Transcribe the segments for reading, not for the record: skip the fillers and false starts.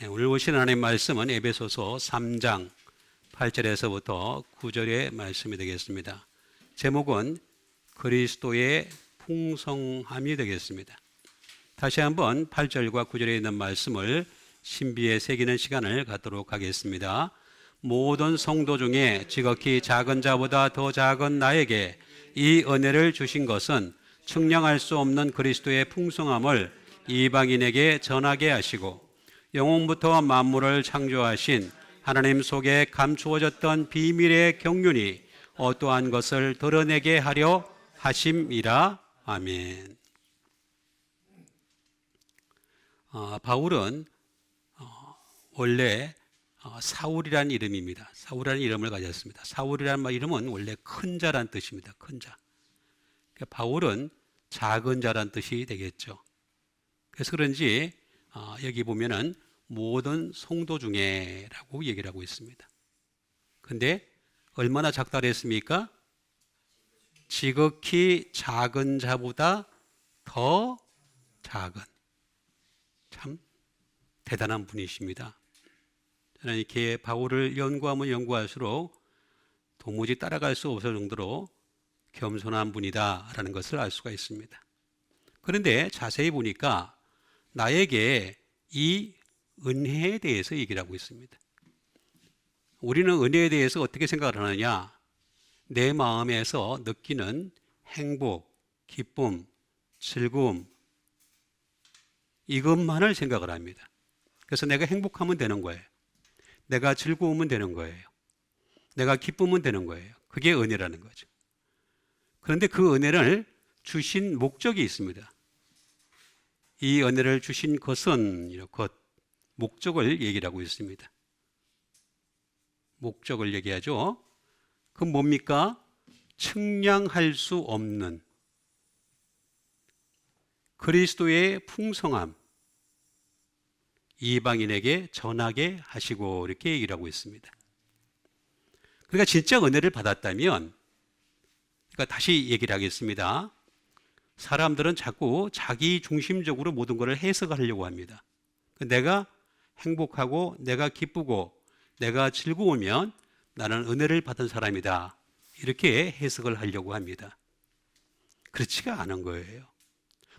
오늘 보신 하나님의 말씀은 에베소서 3장 8절에서부터 9절의 말씀이 되겠습니다. 제목은 그리스도의 풍성함이 되겠습니다. 다시 한번 8절과 9절에 있는 말씀을 신비에 새기는 시간을 갖도록 하겠습니다. 모든 성도 중에 지극히 작은 자보다 더 작은 나에게 이 은혜를 주신 것은 측량할 수 없는 그리스도의 풍성함을 이방인에게 전하게 하시고 영원부터 만물을 창조하신 하나님 속에 감추어졌던 비밀의 경륜이 어떠한 것을 드러내게 하려 하심이라. 아멘. 바울은 원래 사울이라는 이름입니다. 사울이라는 이름을 가졌습니다. 사울이라는 이름은 원래 큰 자란 뜻입니다. 큰 자. 바울은 작은 자란 뜻이 되겠죠. 그래서 그런지 여기 보면은 모든 성도 중에라고 얘기를 하고 있습니다. 근데 얼마나 작다 그랬습니까? 지극히 작은 자보다 더 작은. 참 대단한 분이십니다. 저는 이렇게 바울을 연구하면 연구할수록 도무지 따라갈 수 없을 정도로 겸손한 분이다라는 것을 알 수가 있습니다. 그런데 자세히 보니까 나에게 이 은혜에 대해서 얘기를 하고 있습니다. 우리는 은혜에 대해서 어떻게 생각을 하느냐? 내 마음에서 느끼는 행복, 기쁨, 즐거움, 이것만을 생각을 합니다. 그래서 내가 행복하면 되는 거예요. 내가 즐거우면 되는 거예요. 내가 기쁘면 되는 거예요. 그게 은혜라는 거죠. 그런데 그 은혜를 주신 목적이 있습니다. 이 은혜를 주신 것은 이렇게 목적을 얘기를 하고 있습니다. 목적을 얘기하죠. 그럼 뭡니까? 측량할 수 없는 그리스도의 풍성함, 이방인에게 전하게 하시고 이렇게 얘기를 하고 있습니다. 그러니까 진짜 은혜를 받았다면, 그러니까 다시 얘기를 하겠습니다. 사람들은 자꾸 자기 중심적으로 모든 것을 해석하려고 합니다. 내가 행복하고 내가 기쁘고 내가 즐거우면 나는 은혜를 받은 사람이다. 이렇게 해석을 하려고 합니다. 그렇지가 않은 거예요.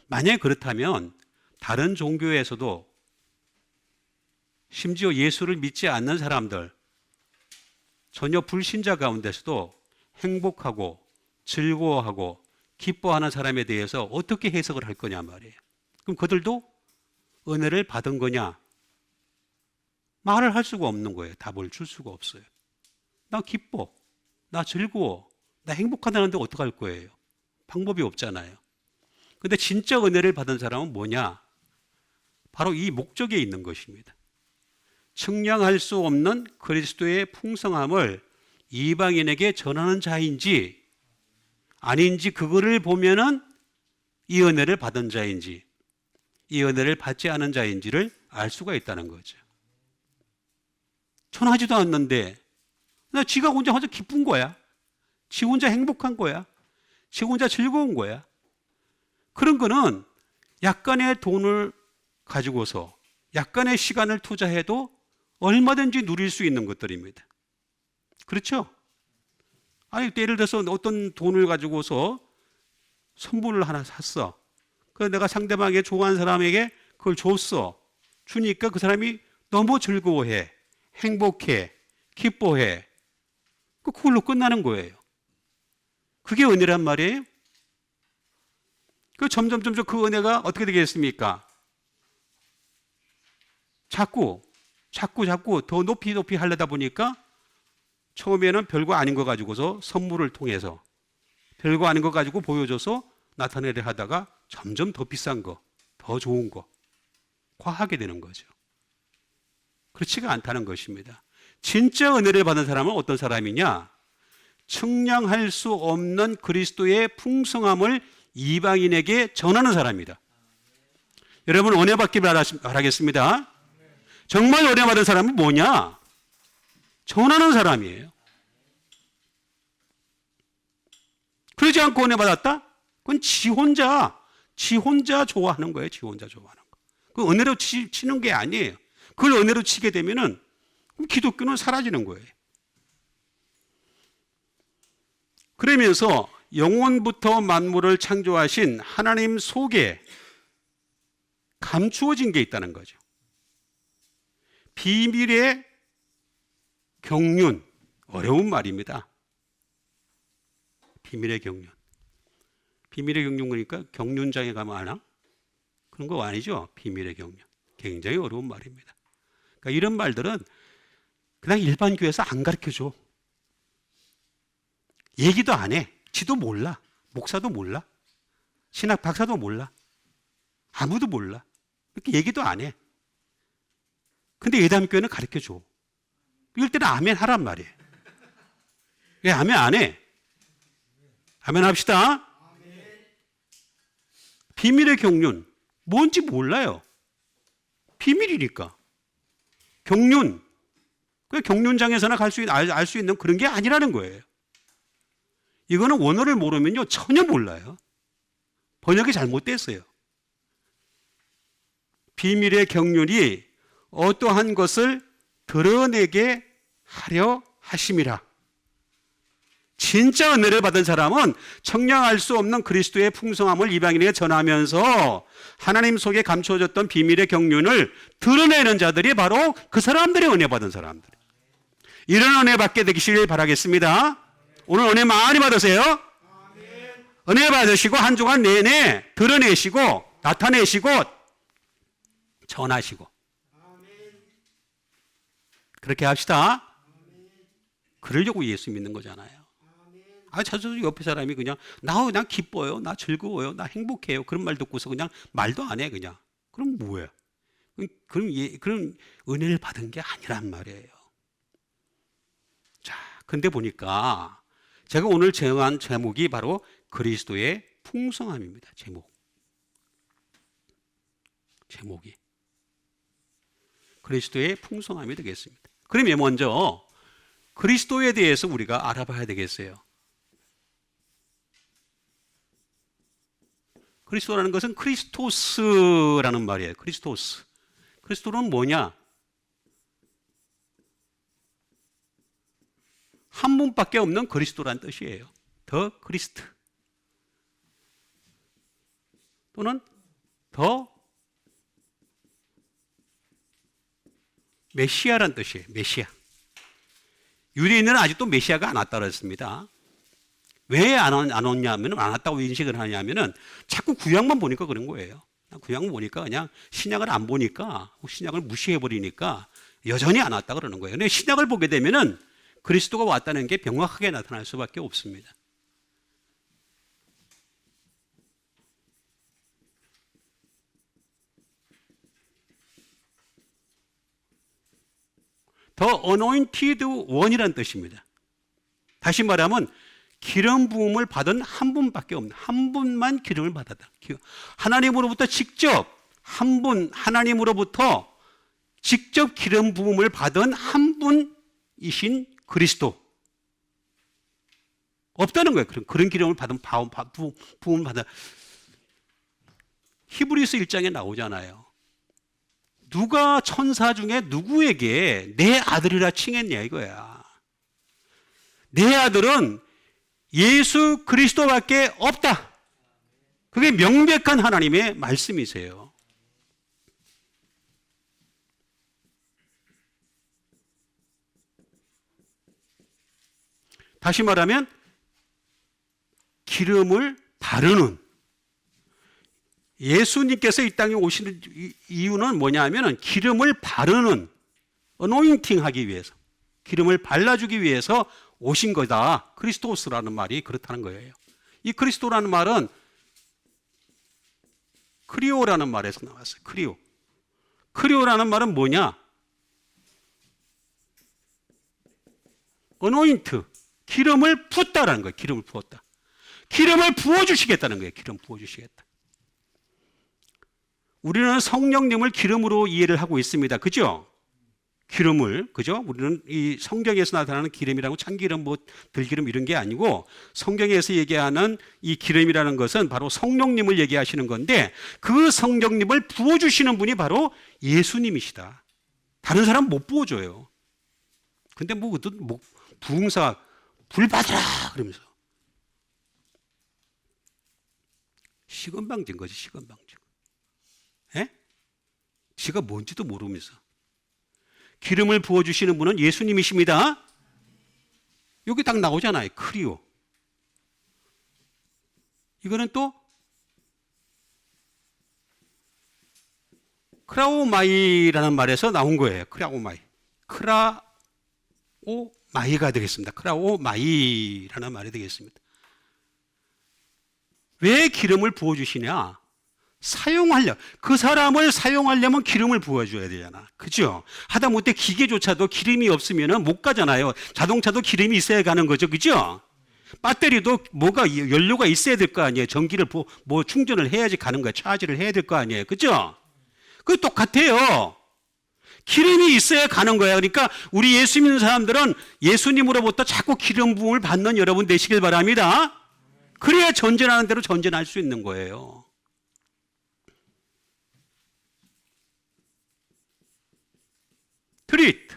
만약에 그렇다면 다른 종교에서도 심지어 예수를 믿지 않는 사람들, 전혀 불신자 가운데서도 행복하고 즐거워하고 기뻐하는 사람에 대해서 어떻게 해석을 할 거냐 말이에요. 그럼 그들도 은혜를 받은 거냐? 말을 할 수가 없는 거예요. 답을 줄 수가 없어요. 나 기뻐, 나 즐거워, 나 행복하다는데 어떡할 거예요? 방법이 없잖아요. 근데 진짜 은혜를 받은 사람은 뭐냐? 바로 이 목적에 있는 것입니다. 측량할 수 없는 그리스도의 풍성함을 이방인에게 전하는 자인지 아닌지 그거를 보면은 이 은혜를 받은 자인지 이 은혜를 받지 않은 자인지를 알 수가 있다는 거죠. 전하지도 않는데 지가 혼자 기쁜 거야. 지 혼자 행복한 거야. 지 혼자 즐거운 거야. 그런 거는 약간의 돈을 가지고서 약간의 시간을 투자해도 얼마든지 누릴 수 있는 것들입니다. 그렇죠? 아니, 예를 들어서 어떤 돈을 가지고서 선물을 하나 샀어. 그래서 내가 상대방에 좋아하는 사람에게 그걸 줬어. 주니까 그 사람이 너무 즐거워해, 행복해, 기뻐해. 그걸로 끝나는 거예요. 그게 은혜란 말이에요. 점점 그 은혜가 어떻게 되겠습니까? 자꾸 더 높이 하려다 보니까 처음에는 별거 아닌 거 가지고서 선물을 통해서 별거 아닌 거 가지고 보여줘서 나타내려 하다가 점점 더 비싼 거, 더 좋은 거 과하게 되는 거죠. 그렇지가 않다는 것입니다. 진짜 은혜를 받은 사람은 어떤 사람이냐? 측량할 수 없는 그리스도의 풍성함을 이방인에게 전하는 사람이다. 여러분 은혜 받기 바라겠습니다. 정말 은혜 받은 사람은 뭐냐? 전하는 사람이에요. 그러지 않고 은혜 받았다? 그건 지 혼자 좋아하는 거예요. 지 혼자 좋아하는 거. 그 은혜로 치는 게 아니에요. 그걸 은혜로 치게 되면은 기독교는 사라지는 거예요. 그러면서 영원부터 만물을 창조하신 하나님 속에 감추어진 게 있다는 거죠. 비밀의 경륜, 어려운 말입니다. 비밀의 경륜. 비밀의 경륜 그러니까 경륜장에 가면 아나? 그런 거 아니죠. 비밀의 경륜. 굉장히 어려운 말입니다. 그러니까 이런 말들은 그냥 일반 교회에서 안 가르쳐줘. 얘기도 안 해. 지도 몰라. 목사도 몰라. 신학 박사도 몰라. 아무도 몰라. 이렇게 얘기도 안 해. 근데 예담교회는 가르쳐줘. 이럴 때는 아멘 하란 말이에요. 왜 아멘 안 해? 아멘 합시다. 비밀의 경륜. 뭔지 몰라요. 비밀이니까. 경륜. 그 경륜장에서나 알 수 있는 그런 게 아니라는 거예요. 이거는 원어를 모르면요 전혀 몰라요. 번역이 잘못됐어요. 비밀의 경륜이 어떠한 것을 드러내게 하려 하심이라. 진짜 은혜를 받은 사람은 청량할 수 없는 그리스도의 풍성함을 이방인에게 전하면서 하나님 속에 감추어졌던 비밀의 경륜을 드러내는 자들이 바로 그 사람들의 은혜 받은 사람들. 이런 은혜 받게 되시길 바라겠습니다. 오늘 은혜 많이 받으세요. 은혜 받으시고 한 주간 내내 드러내시고 나타내시고 전하시고 그렇게 합시다. 그러려고 예수 믿는 거잖아요. 자주 옆에 사람이 그냥 나 기뻐요, 나 즐거워요, 나 행복해요 그런 말 듣고서 그냥 말도 안 해 그냥. 그럼 뭐야? 그럼 은혜를 받은 게 아니란 말이에요. 자, 근데 보니까 제가 오늘 정한 제목이 바로 그리스도의 풍성함입니다. 제목이 그리스도의 풍성함이 되겠습니다. 그러면 먼저 그리스도에 대해서 우리가 알아봐야 되겠어요. 그리스도라는 것은 크리스토스라는 말이에요. 크리스토스. 그리스도는 뭐냐? 한 분밖에 없는 그리스도란 뜻이에요. 더 크리스트. 또는 더 메시아란 뜻이에요. 메시아. 유대인들은 아직도 메시아가 안 왔다고 했습니다. 왜 안 왔냐면, 안 왔다고 인식을 하냐면은 자꾸 구약만 보니까 그런 거예요. 구약만 보니까 그냥 신약을 안 보니까, 신약을 무시해버리니까 여전히 안 왔다 그러는 거예요. 근데 신약을 보게 되면은 그리스도가 왔다는 게 명확하게 나타날 수밖에 없습니다. 더 anointed one이라는 뜻입니다. 다시 말하면 기름 부음을 받은 한 분밖에 없는, 한 분만 기름을 받았다. 하나님으로부터 직접 한 분, 하나님으로부터 직접 기름 부음을 받은 한 분이신 그리스도. 없다는 거예요. 그런 기름을 받은 부음을 받은. 히브리서 1장에 나오잖아요. 누가 천사 중에 누구에게 내 아들이라 칭했냐 이거야. 내 아들은 예수 그리스도밖에 없다. 그게 명백한 하나님의 말씀이세요. 다시 말하면 기름을 바르는, 예수님께서 이 땅에 오시는 이유는 뭐냐 하면 기름을 바르는, 어노인팅 하기 위해서, 기름을 발라주기 위해서 오신 거다. 크리스토스라는 말이 그렇다는 거예요. 이 그리스도라는 말은 크리오라는 말에서 나왔어요. 크리오라는 말은 뭐냐? 어노인트, 기름을 붓다라는 거예요. 기름을 부었다. 기름을 부어주시겠다는 거예요. 기름 부어주시겠다. 우리는 성령님을 기름으로 이해를 하고 있습니다. 그죠? 기름을, 그죠? 우리는 이 성경에서 나타나는 기름이라고 참기름, 들기름 이런 게 아니고 성경에서 얘기하는 이 기름이라는 것은 바로 성령님을 얘기하시는 건데 그 성령님을 부어주시는 분이 바로 예수님이시다. 다른 사람 못 부어줘요. 근데 뭐 부흥사 불 받아라 그러면서 시건방진 거지, 시건방진. 예? 지가 뭔지도 모르면서. 기름을 부어주시는 분은 예수님이십니다. 여기 딱 나오잖아요. 크리오. 이거는 또 크라오마이라는 말에서 나온 거예요. 크라오마이. 크라오마이가 되겠습니다. 크라오마이라는 말이 되겠습니다. 왜 기름을 부어주시냐? 그 사람을 사용하려면 기름을 부어줘야 되잖아. 그죠? 하다못해 기계조차도 기름이 없으면 못 가잖아요. 자동차도 기름이 있어야 가는 거죠. 그죠? 배터리도 연료가 있어야 될 거 아니에요. 전기를 충전을 해야지 가는 거예요. 차지를 해야 될 거 아니에요. 그죠? 그 똑같아요. 기름이 있어야 가는 거야. 그러니까 우리 예수 믿는 사람들은 예수님으로부터 자꾸 기름 부음을 받는 여러분 되시길 바랍니다. 그래야 전전하는 대로 전전할 수 있는 거예요. 트리트,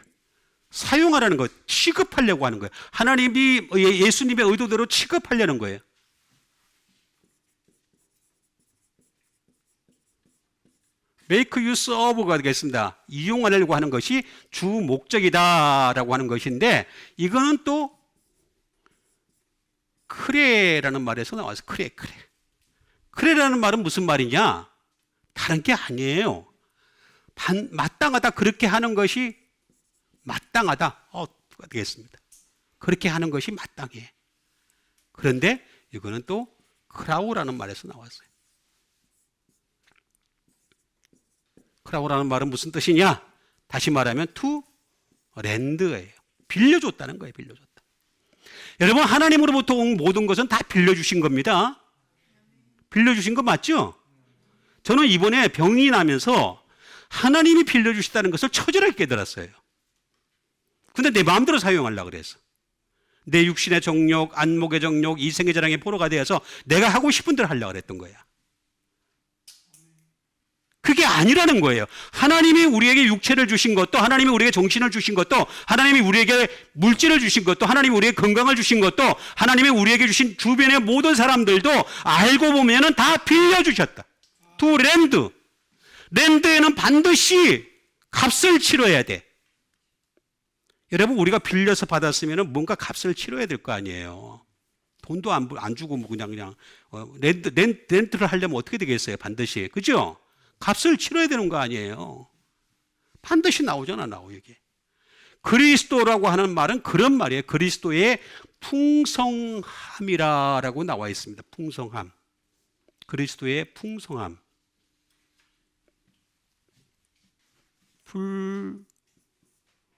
사용하라는 거, 취급하려고 하는 거예요. 하나님이 예수님의 의도대로 취급하려는 거예요. make use of가 되겠습니다. 이용하려고 하는 것이 주 목적이다라고 하는 것인데, 이거는 또 크레라는 말에서 나와서 크레라는 말은 무슨 말이냐? 다른 게 아니에요. 마땅하다, 그렇게 하는 것이 마땅하다. 되겠습니다. 그렇게 하는 것이 마땅해. 그런데 이거는 또 크라우라는 말에서 나왔어요. 크라우라는 말은 무슨 뜻이냐? 다시 말하면 to lend예요. 빌려줬다는 거예요. 빌려줬다. 여러분, 하나님으로부터 온 모든 것은 다 빌려주신 겁니다. 빌려주신 거 맞죠? 저는 이번에 병이 나면서 하나님이 빌려주셨다는 것을 처절하게 깨달았어요. 근데 내 마음대로 사용하려고 그래서. 내 육신의 정욕, 안목의 정욕, 이생의 자랑의 포로가 되어서 내가 하고 싶은 대로 하려고 그랬던 거야. 그게 아니라는 거예요. 하나님이 우리에게 육체를 주신 것도, 하나님이 우리에게 정신을 주신 것도, 하나님이 우리에게 물질을 주신 것도, 하나님이 우리에게 건강을 주신 것도, 하나님이 우리에게 주신 주변의 모든 사람들도 알고 보면은 다 빌려주셨다. to lend. 랜드에는 반드시 값을 치러야 돼. 여러분, 우리가 빌려서 받았으면 뭔가 값을 치러야 될 거 아니에요. 돈도 안 주고 그냥 렌트를 하려면 어떻게 되겠어요? 반드시. 그죠? 값을 치러야 되는 거 아니에요. 반드시 나오잖아, 여기. 그리스도라고 하는 말은 그런 말이에요. 그리스도의 풍성함이라고 나와 있습니다. 풍성함. 그리스도의 풍성함.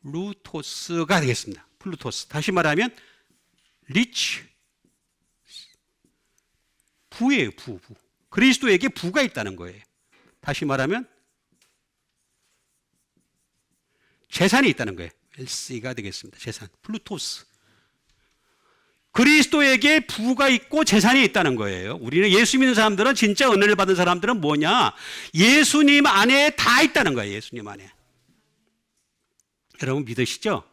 플루토스가 되겠습니다. 플루토스. 다시 말하면 리치. 부예요, 부. 그리스도에게 부가 있다는 거예요. 다시 말하면 재산이 있다는 거예요. LC가 되겠습니다. 재산. 플루토스. 그리스도에게 부가 있고 재산이 있다는 거예요. 우리는 예수 믿는 사람들은, 진짜 은혜를 받은 사람들은 뭐냐? 예수님 안에 다 있다는 거예요. 예수님 안에. 여러분 믿으시죠?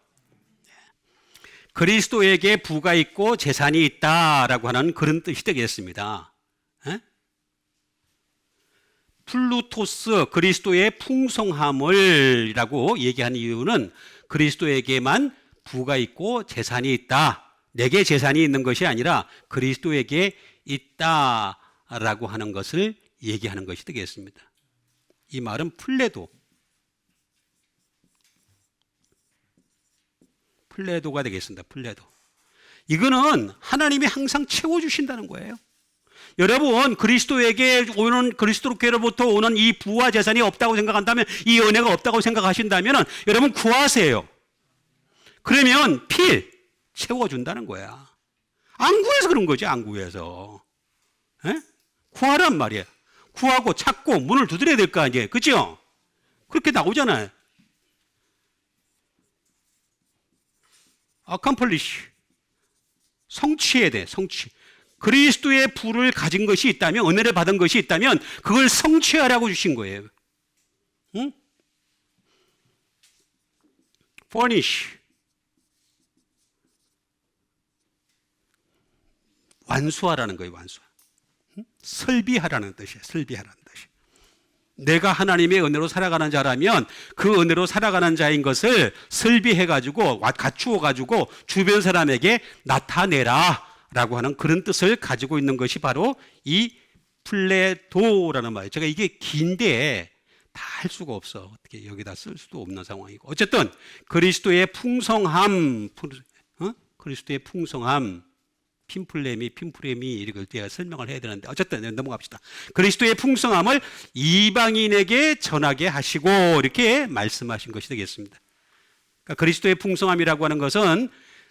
그리스도에게 부가 있고 재산이 있다라고 하는 그런 뜻이 되겠습니다. 플루토스, 그리스도의 풍성함을이라고 얘기한 이유는 그리스도에게만 부가 있고 재산이 있다. 내게 재산이 있는 것이 아니라 그리스도에게 있다라고 하는 것을 얘기하는 것이 되겠습니다. 이 말은 플레도가 되겠습니다. 플레도. 이거는 하나님이 항상 채워주신다는 거예요. 여러분, 그리스도로부터 오는 이 부와 재산이 없다고 생각한다면, 이 은혜가 없다고 생각하신다면, 여러분 구하세요. 그러면 채워준다는 거야. 안 구해서 그런 거지, 안 구해서. 구하란 말이에요. 구하고 찾고 문을 두드려야 될 거 아니에요. 그죠? 그렇게 나오잖아요. accomplish. 성취해야 돼, 성취. 그리스도의 부를 가진 것이 있다면, 은혜를 받은 것이 있다면 그걸 성취하라고 주신 거예요. 응? furnish. 완수하라는 거예요, 완수하. 설비하라는 뜻이에요, 설비하라는 뜻이. 내가 하나님의 은혜로 살아가는 자라면 그 은혜로 살아가는 자인 것을 설비해가지고, 갖추어가지고 주변 사람에게 나타내라 라고 하는 그런 뜻을 가지고 있는 것이 바로 이 플레도라는 말이에요. 제가 이게 긴데 다 할 수가 없어. 어떻게 여기다 쓸 수도 없는 상황이고. 어쨌든 그리스도의 풍성함, 그리스도의 풍성함, 핀프레미 이걸 제가 설명을 해야 되는데 어쨌든 넘어갑시다. 그리스도의 풍성함을 이방인에게 전하게 하시고 이렇게 말씀하신 것이 되겠습니다. 그러니까 그리스도의 풍성함이라고 하는 것은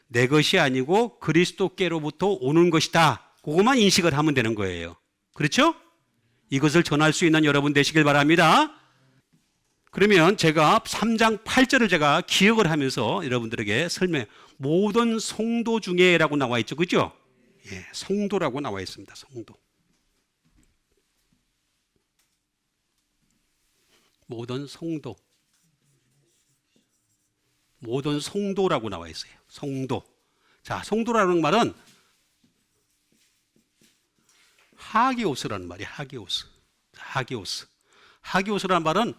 내 것이 아니고 그리스도께로부터 오는 것이다. 그것만 인식을 하면 되는 거예요. 그렇죠? 이것을 전할 수 있는 여러분 되시길 바랍니다. 그러면 제가 3장 8절을 제가 기억을 하면서 여러분들에게 설명, 모든 성도 중에라고 나와 있죠. 그죠? 예, 성도라고 나와 있습니다. 성도. 모든 성도. 모든 성도라고 나와 있어요. 성도. 자, 성도라는 말은 하기오스라는 말이에요. 하기오스. 하기오스. 하기오스라는 말은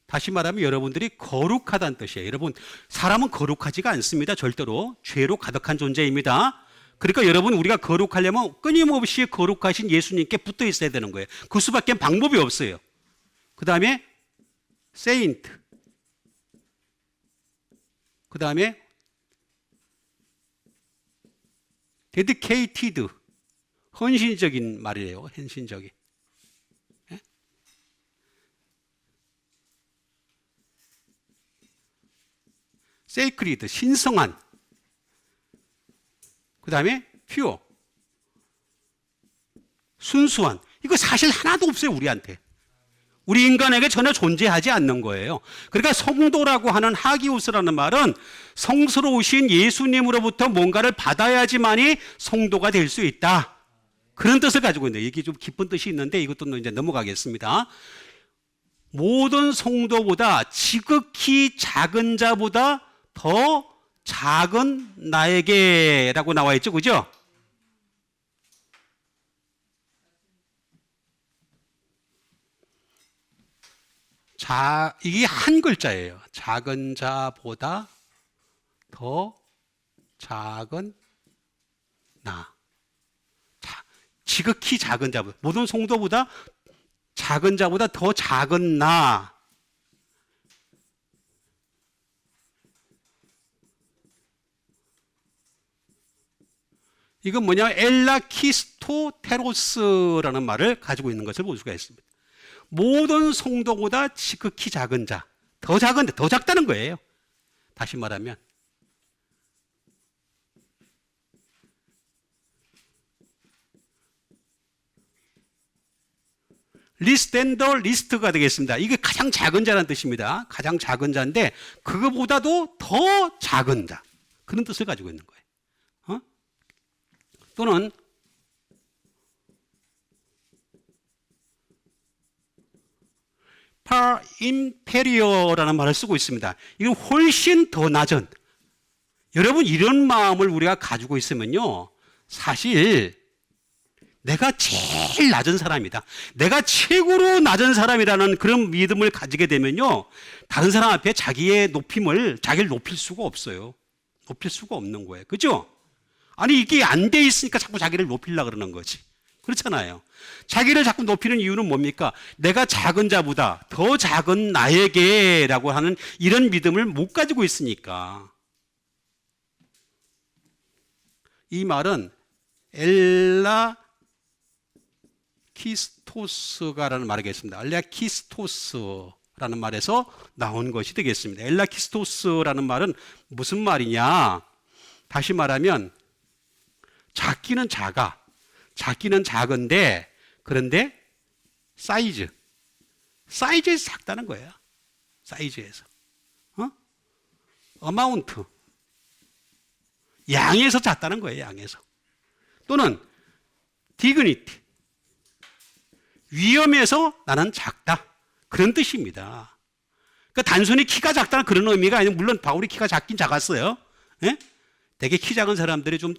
다시 말하면 여러분들이 거룩하다는 뜻이에요. 여러분, 사람은 거룩하지가 않습니다. 절대로. 죄로 가득한 존재입니다. 그러니까 여러분, 우리가 거룩하려면 끊임없이 거룩하신 예수님께 붙어 있어야 되는 거예요. 그 수밖에 방법이 없어요. 그 다음에 saint. 그 다음에 dedicated. 헌신적인 말이에요. 헌신적인. 예? sacred. 신성한. 그 다음에 pure. 순수한. 이거 사실 하나도 없어요. 우리한테. 우리 인간에게 전혀 존재하지 않는 거예요. 그러니까 성도라고 하는 하기오스라는 말은 성스러우신 예수님으로부터 뭔가를 받아야지만이 성도가 될 수 있다. 그런 뜻을 가지고 있는데, 이게 좀 깊은 뜻이 있는데 이것도 이제 넘어가겠습니다. 모든 성도보다 지극히 작은 자보다 더 작은 나에게라고 나와 있죠. 그죠? 이게 한 글자예요. 작은 자보다 더 작은 나. 지극히 작은 자보다, 모든 성도보다 작은 자보다 더 작은 나. 이건 뭐냐면 엘라키스토테로스라는 말을 가지고 있는 것을 볼 수가 있습니다. 모든 성도보다 지극히 작은 자, 더 작은데 더 작다는 거예요. 다시 말하면 리스텐더 리스트가 되겠습니다. 이게 가장 작은 자라는 뜻입니다. 가장 작은 자인데 그거보다도 더 작은 자, 그런 뜻을 가지고 있는 거예요. 또는 par inferior라는 말을 쓰고 있습니다. 이건 훨씬 더 낮은. 여러분, 이런 마음을 우리가 가지고 있으면요, 사실 내가 제일 낮은 사람이다, 내가 최고로 낮은 사람이라는 그런 믿음을 가지게 되면요, 다른 사람 앞에 자기를 높일 수가 없어요. 높일 수가 없는 거예요. 그죠? 아니, 이게 안 돼 있으니까 자꾸 자기를 높이려고 그러는 거지. 그렇잖아요. 자기를 자꾸 높이는 이유는 뭡니까? 내가 작은 자보다 더 작은 나에게라고 하는 이런 믿음을 못 가지고 있으니까. 이 말은 엘라키스토스가라는 말이겠습니다. 엘라키스토스라는 말에서 나온 것이 되겠습니다. 엘라키스토스라는 말은 무슨 말이냐? 다시 말하면 작기는 작은데, 그런데 사이즈에서 작다는 거예요. 사이즈에서. 어마운트. 양에서 작다는 거예요. 양에서. 또는 디그니티. 위험에서 나는 작다. 그런 뜻입니다. 그러니까 단순히 키가 작다는 그런 의미가 아니고, 물론 바울이 키가 작긴 작았어요. 예? 되게 키 작은 사람들이 좀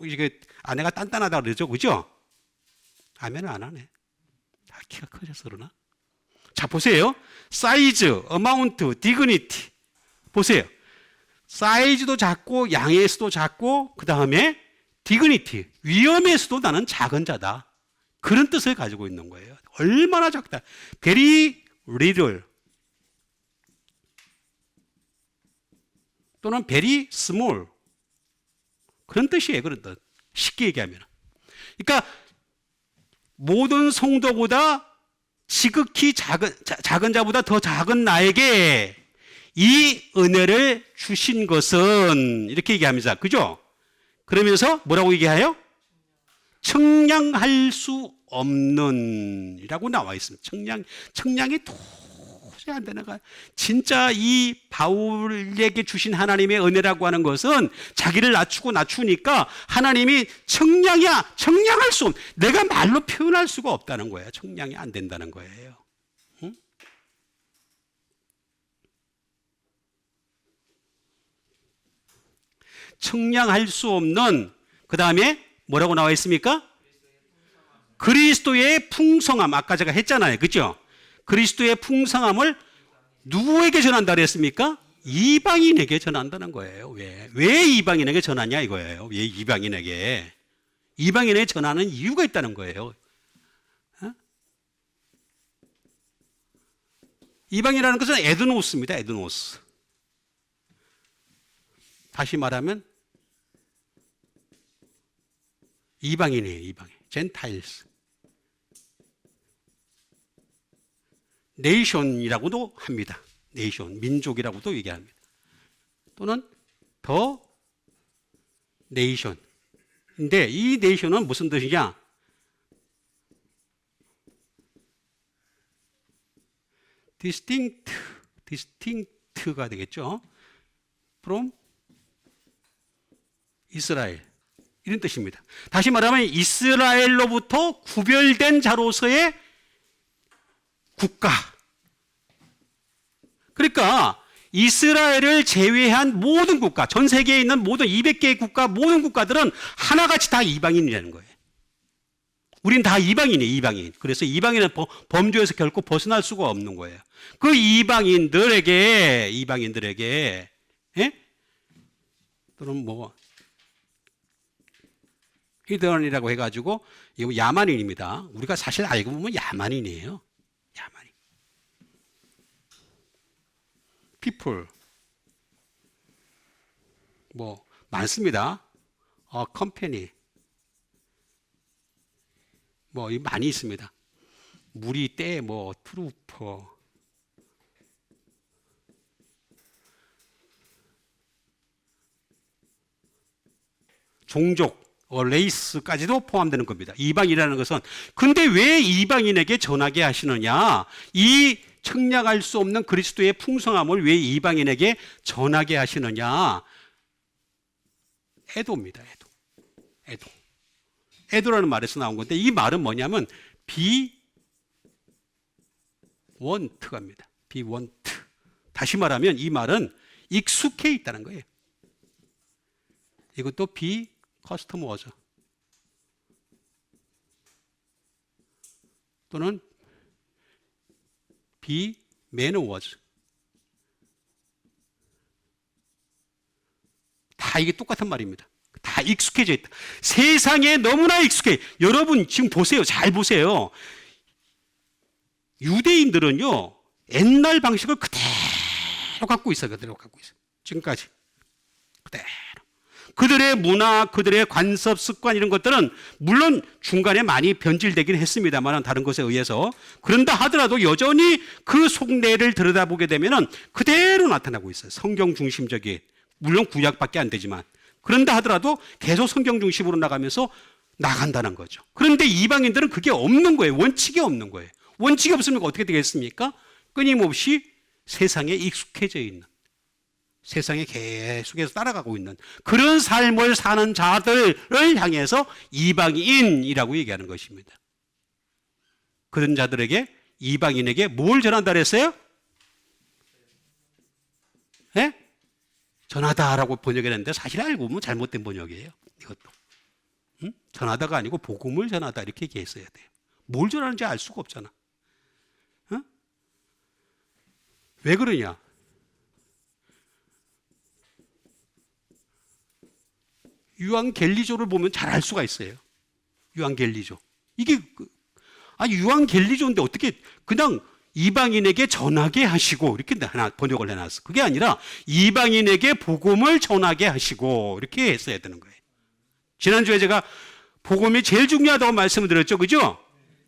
이게 아내가 단단하다고 그러죠. 그죠? 아멘을 안 하네. 다 키가 커져서 그러나? 자, 보세요. 사이즈, 어마운트, 디그니티. 보세요. 사이즈도 작고, 양에서도 작고, 그 다음에 디그니티. 위험에서도 나는 작은 자다. 그런 뜻을 가지고 있는 거예요. 얼마나 작다. very little. 또는 very small. 그런 뜻이에요. 그런 뜻. 쉽게 얘기하면. 그러니까 모든 성도보다 지극히 작은 자보다 더 작은 나에게 이 은혜를 주신 것은, 이렇게 얘기합니다. 그죠? 그러면서 뭐라고 얘기해요? 청량할 수 없는 이라고 나와 있습니다. 청량이 도저히 안 되는 거야. 진짜 이 바울에게 주신 하나님의 은혜라고 하는 것은 자기를 낮추니까 하나님이 청량할 수 없는, 내가 말로 표현할 수가 없다는 거예요. 청량이 안 된다는 거예요. 응? 청량할 수 없는, 그 다음에 뭐라고 나와 있습니까? 그리스도의 풍성함. 아까 제가 했잖아요. 그죠? 그리스도의 풍성함을 누구에게 전한다 그랬습니까? 이방인에게 전한다는 거예요. 왜 이방인에게 전하냐 이거예요. 왜 이방인에게? 이방인에게 전하는 이유가 있다는 거예요. 어? 이방이라는 것은 에드노스입니다. 에드노스. 다시 말하면 이방인이에요. 이방인. 젠타일스. 네이션이라고도 합니다. 네이션, 민족이라고도 얘기합니다. 또는 더 네이션. 근데 이 네이션은 무슨 뜻이냐? distinct가 되겠죠. from 이스라엘. 이런 뜻입니다. 다시 말하면 이스라엘로부터 구별된 자로서의 국가. 그러니까 이스라엘을 제외한 모든 국가, 전 세계에 있는 모든 200개의 국가, 모든 국가들은 하나같이 다 이방인이라는 거예요. 우린 다 이방인이에요. 이방인. 그래서 이방인은 범죄에서 결코 벗어날 수가 없는 거예요. 그 이방인들에게 예? 또는 뭐 히드런이라고 해가지고 이거 야만인입니다. 우리가 사실 알고 보면 야만인이에요. 야만인. people 뭐 많습니다. 컴퍼니 뭐 많이 있습니다. 무리 때 뭐 트루퍼 종족 레이스까지도 포함되는 겁니다. 이방이라는 것은. 근데 왜 이방인에게 전하게 하시느냐? 이 청량할 수 없는 그리스도의 풍성함을 왜 이방인에게 전하게 하시느냐? 애도입니다. 애도. 애도라는 말에서 나온 건데, 이 말은 뭐냐면 비원트입니다. 비원트. 다시 말하면 이 말은 익숙해 있다는 거예요. 이것도 커스터머워즈 또는 매너워즈. 다 이게 똑같은 말입니다. 다 익숙해져 있다. 세상에 너무나 익숙해. 여러분 지금 보세요. 잘 보세요. 유대인들은요, 옛날 방식을 그대로 갖고 있어요. 지금까지. 그대로. 그들의 문화, 그들의 관습, 습관 이런 것들은 물론 중간에 많이 변질되긴 했습니다만 다른 것에 의해서. 그런다 하더라도 여전히 그 속내를 들여다보게 되면 그대로 나타나고 있어요. 성경 중심적인. 물론 구약밖에 안 되지만. 그런다 하더라도 계속 성경 중심으로 나가면서 나간다는 거죠. 그런데 이방인들은 그게 없는 거예요. 원칙이 없는 거예요. 원칙이 없으면 어떻게 되겠습니까? 끊임없이 세상에 익숙해져 있는, 세상에 계속해서 따라가고 있는 그런 삶을 사는 자들을 향해서 이방인이라고 얘기하는 것입니다. 그런 자들에게, 이방인에게 뭘 전한다 그랬어요? 예? 전하다라고 번역했는데 사실 알고 보면 잘못된 번역이에요. 이것도. 응? 전하다가 아니고 복음을 전하다 이렇게 얘기했어야 돼요. 뭘 전하는지 알 수가 없잖아. 어? 왜 그러냐? 유앙겔리조를 보면 잘 알 수가 있어요. 유앙겔리조. 이게 유앙겔리조인데 어떻게 그냥 이방인에게 전하게 하시고 이렇게 번역을 해놨어. 그게 아니라 이방인에게 복음을 전하게 하시고 이렇게 했어야 되는 거예요. 지난주에 제가 복음이 제일 중요하다고 말씀을 드렸죠. 그죠?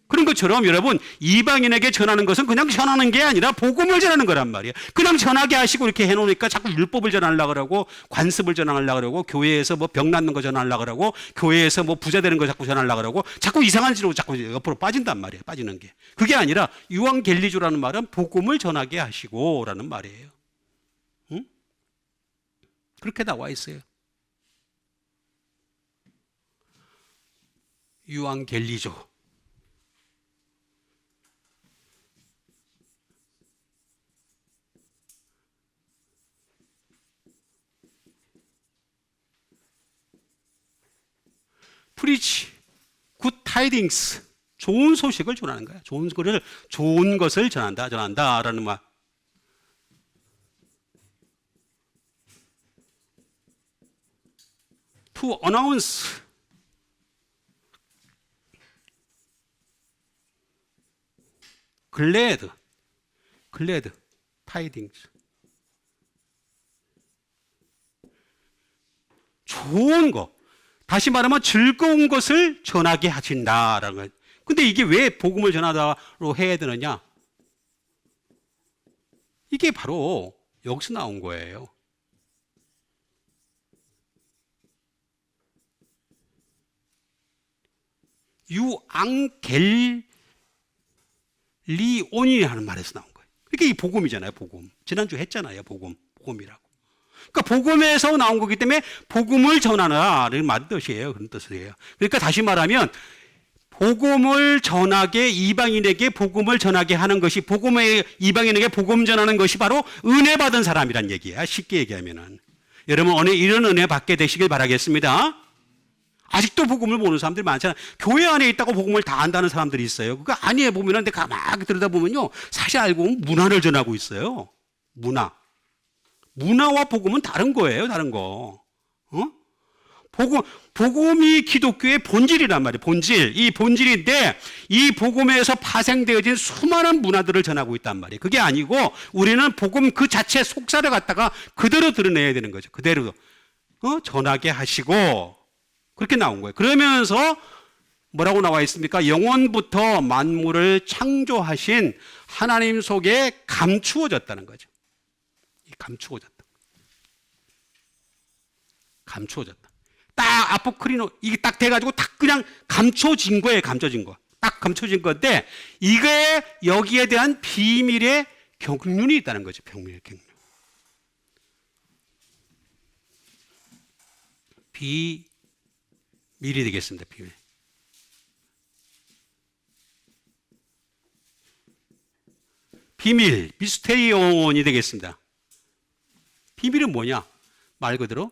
그런 것처럼 여러분 이방인에게 전하는 것은 그냥 전하는 게 아니라 복음을 전하는 거란 말이에요. 그냥 전하게 하시고 이렇게 해놓으니까 자꾸 율법을 전하려고 그러고 관습을 전하려고 그러고 교회에서 뭐 병 낫는 거 전하려고 그러고 교회에서 뭐 부자 되는 거 자꾸 전하려고 그러고 자꾸 이상한 짓으로 자꾸 옆으로 빠진단 말이에요. 빠지는 게. 그게 아니라 유앙겔리조라는 말은 복음을 전하게 하시고 라는 말이에요. 응? 그렇게 나와 있어요. 유앙겔리조. 프리치 굿 타이딩스 좋은 소식을 전하는 거야. 좋은 것을 전한다라는 말. to announce glad tidings 좋은 거. 다시 말하면 즐거운 것을 전하게 하신다라는 거예요. 근데 이게 왜 복음을 전하다로 해야 되느냐? 이게 바로 여기서 나온 거예요. 유앙겔리온이라는 말에서 나온 거예요. 그게 이 복음이잖아요. 복음. 지난주 했잖아요. 복음이라고. 그러니까 복음에서 나온 거기 때문에 복음을 전하라는 뜻이에요. 그런 뜻이에요. 그러니까 다시 말하면 복음을 전하게 이방인에게 복음을 전하게 하는 것이 이방인에게 복음 전하는 것이 바로 은혜 받은 사람이란 얘기야. 쉽게 얘기하면은. 여러분 오늘 이런 은혜 받게 되시길 바라겠습니다. 아직도 복음을 모르는 사람들이 많잖아요. 교회 안에 있다고 복음을 다 안다는 사람들이 있어요. 그거 아니에요. 보면은 근데 가만히 들여다보면요. 사실 알고 보면 문화를 전하고 있어요. 문화와 복음은 다른 거예요. 다른 거. 복음이 기독교의 본질이란 말이에요. 본질. 이 본질인데 이 복음에서 파생되어진 수많은 문화들을 전하고 있단 말이에요. 그게 아니고 우리는 복음 그 자체 속살을 갖다가 그대로 드러내야 되는 거죠. 그대로 전하게 하시고 그렇게 나온 거예요. 그러면서 뭐라고 나와 있습니까? 영원부터 만물을 창조하신 하나님 속에 감추어졌다는 거죠. 감추어졌다. 딱 아포크리노 이게 딱 돼가지고 딱 그냥 감춰진 거예요. 딱 감춰진 건데 이게 여기에 대한 비밀의 경륜이 있다는 거죠. 비밀의 경륜. 비밀이 되겠습니다. 비밀. 비밀, 미스테리온이 되겠습니다. 비밀은 뭐냐? 말 그대로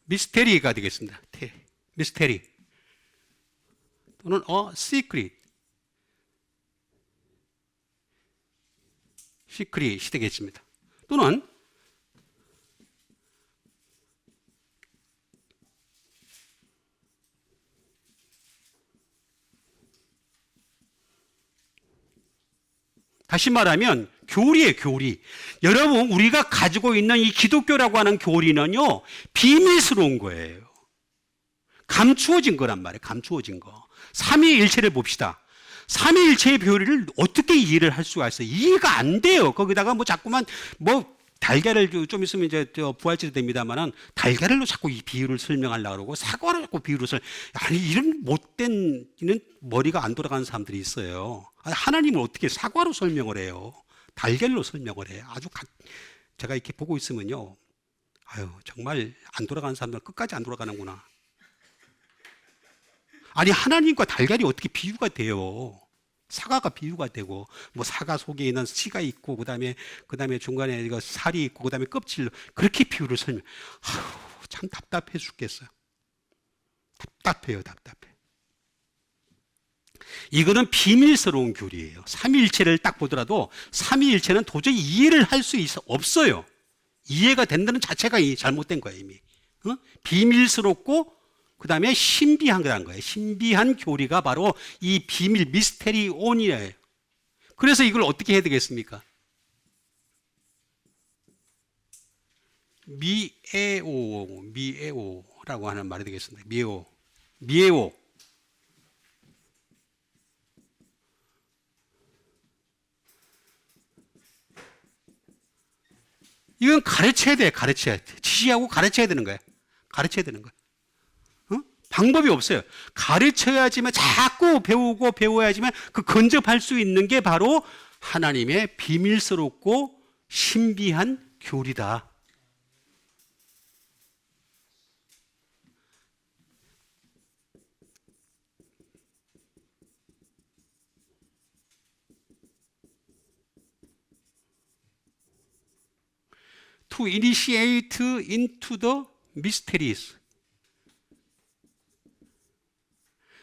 미스테리가 되겠습니다. 미스테리 또는 시크릿이 되겠습니다. 또는 다시 말하면 교리예요, 교리. 여러분, 우리가 가지고 있는 이 기독교라고 하는 교리는요, 비밀스러운 거예요. 감추어진 거란 말이에요, 감추어진 거. 삼위일체를 봅시다. 삼위일체의 교리를 어떻게 이해를 할 수가 있어요? 이해가 안 돼요. 거기다가 뭐 자꾸만 달걀을 좀 있으면 이제 부활절이 됩니다만은 달걀로 자꾸 이 비유를 설명하려고 그러고 사과로 자꾸 비유를 아니 이런 못된 머리가 안 돌아가는 사람들이 있어요. 아니, 하나님을 어떻게 사과로 설명을 해요? 달걀로 설명을 해요. 제가 이렇게 보고 있으면요. 정말 안 돌아가는 사람들은 끝까지 안 돌아가는구나. 아니 하나님과 달걀이 어떻게 비유가 돼요? 사과가 비유가 되고 뭐 사과 속에 있는 씨가 있고 그다음에 중간에 이거 살이 있고 그다음에 껍질로 그렇게 비유를 설명. 아우, 참 답답해 죽겠어요. 답답해요, 답답해. 이거는 비밀스러운 교리예요. 삼위일체를 딱 보더라도 삼위일체는 도저히 이해를 할 수 없어요. 이해가 된다는 자체가 잘못된 거예요, 이미. 비밀스럽고 그다음에 신비한 거라는 거예요. 신비한 교리가 바로 이 비밀 미스테리온이에요. 그래서 이걸 어떻게 해야 되겠습니까? 미에오라고 하는 말이 되겠습니다. 미에오. 이건 가르쳐야 돼, 가르쳐야 돼. 지시하고 가르쳐야 되는 거야. 가르쳐야 되는 거야. 방법이 없어요. 가르쳐야지만 자꾸 배우고 배워야지만 그 근접할 수 있는 게 바로 하나님의 비밀스럽고 신비한 교리다. To initiate into the mysteries.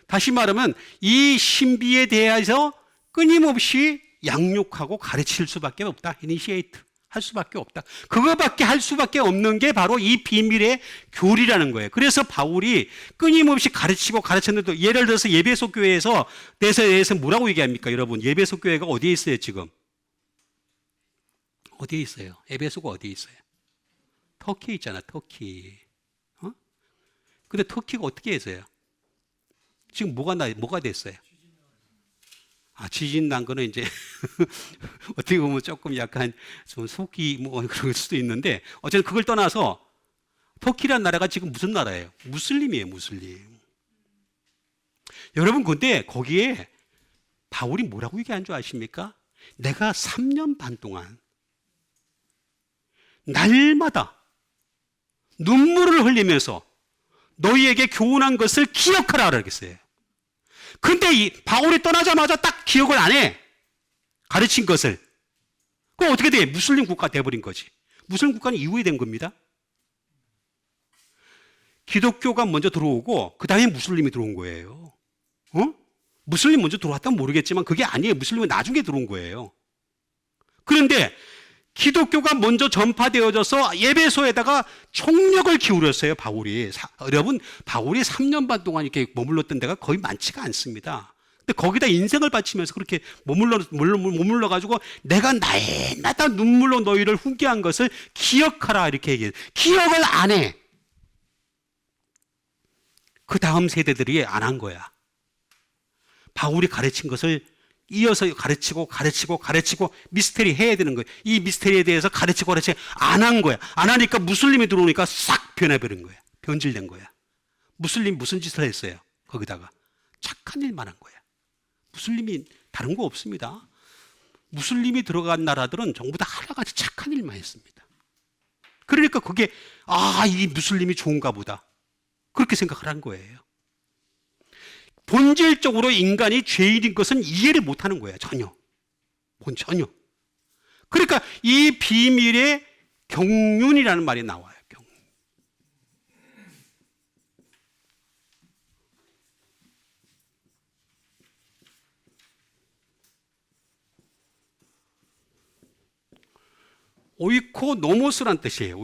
다시 말하면 이 신비에 대해서 끊임없이 양육하고 가르칠 수밖에 없다. initiate 할 수밖에 없다. 그거밖에 할 수밖에 없는 게 바로 이 비밀의 교리라는 거예요. 그래서 바울이 끊임없이 가르치고 가르쳤는데 예를 들어서 에베소 교회에서 대해서 뭐라고 얘기합니까? 여러분 에베소 교회가 어디에 있어요 지금? 어디에 있어요? 에베소가 어디에 있어요? 터키에 있잖아, 터키. 근데 터키가 어떻게 해서요? 지금 뭐가 됐어요? 지진 난 거는 이제 어떻게 보면 조금 약간 좀 속이 뭐 그럴 수도 있는데 어쨌든 그걸 떠나서 터키란 나라가 지금 무슨 나라예요? 무슬림이에요, 무슬림. 여러분 근데 거기에 바울이 뭐라고 얘기한 줄 아십니까? 내가 3년 반 동안 날마다 눈물을 흘리면서 너희에게 교훈한 것을 기억하라 그러겠어요. 근데 이 바울이 떠나자마자 딱 기억을 안 해. 가르친 것을. 그럼 어떻게 돼? 무슬림 국가 돼버린 거지. 무슬림 국가는 이후에 된 겁니다. 기독교가 먼저 들어오고 그 다음에 무슬림이 들어온 거예요. 무슬림 먼저 들어왔다면 모르겠지만 그게 아니에요. 무슬림은 나중에 들어온 거예요. 그런데 기독교가 먼저 전파되어져서 에베소에다가 총력을 기울였어요, 바울이. 여러분, 바울이 3년 반 동안 이렇게 머물렀던 데가 거의 많지가 않습니다. 근데 거기다 인생을 바치면서 그렇게 머물러가지고 내가 날마다 눈물로 너희를 훈계한 것을 기억하라 이렇게 얘기해요. 기억을 안 해. 그 다음 세대들이 안 한 거야. 바울이 가르친 것을 이어서 가르치고 미스테리 해야 되는 거예요. 이 미스테리에 대해서 가르치고 안 한 거야. 안 하니까 무슬림이 들어오니까 싹 변해버린 거야. 변질된 거야. 무슬림 무슨 짓을 했어요? 거기다가 착한 일만 한 거야. 무슬림이 다른 거 없습니다. 무슬림이 들어간 나라들은 전부 다 하나같이 착한 일만 했습니다. 그러니까 그게 이 무슬림이 좋은가 보다. 그렇게 생각을 한 거예요. 본질적으로 인간이 죄인인 것은 이해를 못하는 거예요. 전혀. 그러니까 이 비밀의 경륜이라는 말이 나와요. 경륜. 오이코노모스란 뜻이에요.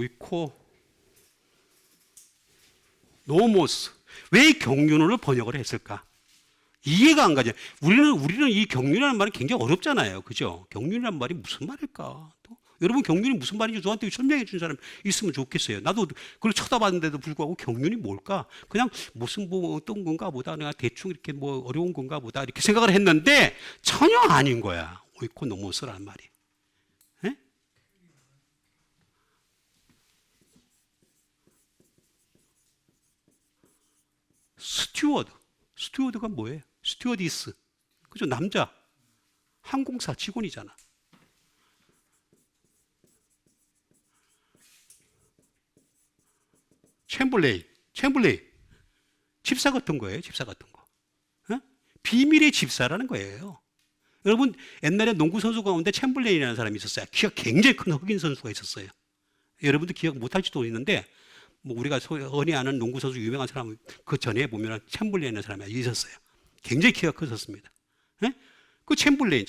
오이코노모스. 왜 경륜을 번역을 했을까? 이해가 안 가죠. 우리는 이 경륜이라는 말이 굉장히 어렵잖아요. 그죠? 경륜이라는 말이 무슨 말일까? 또 여러분 경륜이 무슨 말인지 저한테 설명해 준 사람 있으면 좋겠어요. 나도 그걸 쳐다봤는데도 불구하고 경륜이 뭘까? 그냥 무슨 어떤 건가 보다. 내가 대충 이렇게 어려운 건가 보다. 이렇게 생각을 했는데 전혀 아닌 거야. 오이코노모스라는 말이. 에? 스튜어드가 뭐예요? 스튜어디스. 그죠? 남자. 항공사 직원이잖아. 챔블레인. 집사 같은 거예요. 집사 같은 거. 비밀의 집사라는 거예요. 여러분 옛날에 농구 선수 가운데 챔블레인이라는 사람이 있었어요. 키가 굉장히 큰 흑인 선수가 있었어요. 여러분도 기억 못할지도 있는데 뭐 우리가 흔히 아는 농구 선수 유명한 사람 그 전에 보면 챔블레인이라는 사람이 있었어요. 굉장히 키가 컸었습니다. 예? 그 챔블레인